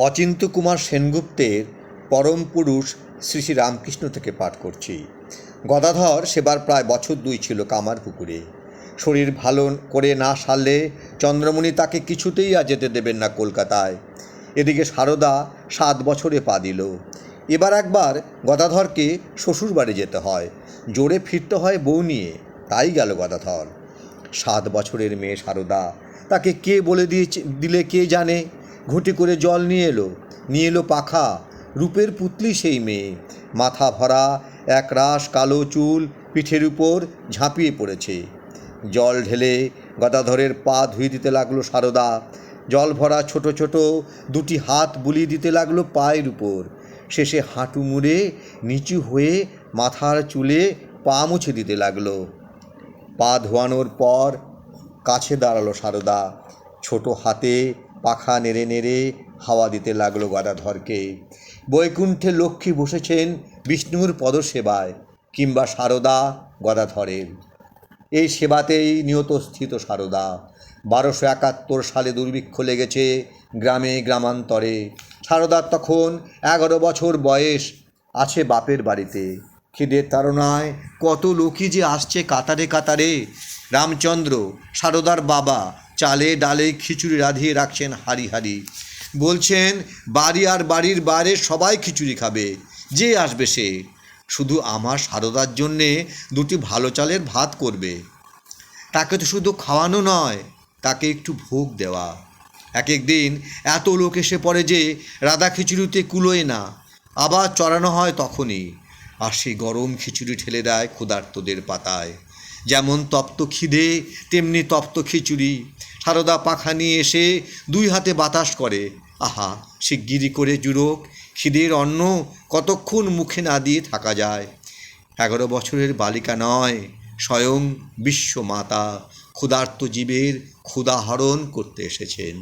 অচিন্ত্য কুমার সেনগুপ্তের পরম পুরুষ শ্রী শ্রী রামকৃষ্ণ থেকে পাঠ করছি। গদাধর সেবার প্রায় বছর 2 ছিল কামারপুকুরে। শরীর ভালো করে না সারলে চন্দ্রমণি তাকে কিছুতেই আর যেতে দেবেন না কলকাতায়। এদিকে সারদা 7 বছরে পা দিল। এবার একবার গদাধরকে শ্বশুর বাড়ি যেতে হয়, জোরে ফিরতে হয় বউ নিয়ে। তাই গেল গদাধর। 7 বছরের মেয়ে সারদা, তাকে কে বলে দিলে কে জানে। ঘুঁটি করে জল নিয়ে এলো পাখা। রূপের পুতলি সেই মেয়ে, মাথা ভরা একরাশ কালো চুল পিঠের উপর ঝাঁপিয়ে পড়েছে। জল ঢেলে গদাধরের পা ধুয়ে দিতে লাগলো সারদা। জল ভরা ছোট ছোট 2টি হাত বুলিয়ে দিতে লাগলো পায়ের উপর। শেষে হাঁটু মুড়ে নিচু হয়ে মাথার চুলে পা মুছে দিতে লাগলো। পা ধোয়ানোর পর কাছে দাঁড়ালো সারদা। ছোট হাতে পাখা নেড়ে নেড়ে হাওয়া দিতে লাগলো গদাধরকে। বৈকুণ্ঠে লক্ষ্মী বসেছেন বিষ্ণুর পদসেবায়, কিংবা সারদা গদাধরের এই সেবাতেই নিয়তস্থিত সারদা। 1271 সালে দুর্ভিক্ষ লেগেছে গ্রামে গ্রামান্তরে। সারদার তখন 11 বছর বয়স। আছে বাপের বাড়িতে। খিদের তাড়নায় কত লোকই যে আসছে কাতারে কাতারে। রামচন্দ্র সারদার বাবা চালে ডালে খিচুড়ি রাঁধিয়ে রাখছেন হাঁড়ি হাঁড়ি। বলছেন বাড়ি আর বাড়ির বাইরে সবাই খিচুড়ি খাবে, যে আসবে সে। শুধু আমার সারদার জন্যে 2টি ভালো চালের ভাত করবে। তাকে তো শুধু খাওয়ানো নয়, তাকে একটু ভোগ দেওয়া। এক দিন এত লোক এসে পড়ে যে রাধা খিচুড়িতে কুলোয় না। আবার চড়ানো হয় তখনই। আর সেই গরম খিচুড়ি ঠেলে দেয় ক্ষুধার্তদের পাতায়। যেমন তপ্ত খিদে তেমনি তপ্ত খিচুড়ি। সারদা পাখা নিয়ে এসে 2 হাতে বাতাস করে। আহা, শিগগিরি করে জুড়োক, খিদের অন্ন কতক্ষণ মুখে না দিয়ে থাকা যায়। 11 বছরের বালিকা নয়, স্বয়ং বিশ্বমাতা ক্ষুধার্ত জীবের ক্ষুধাহরণ করতে এসেছেন।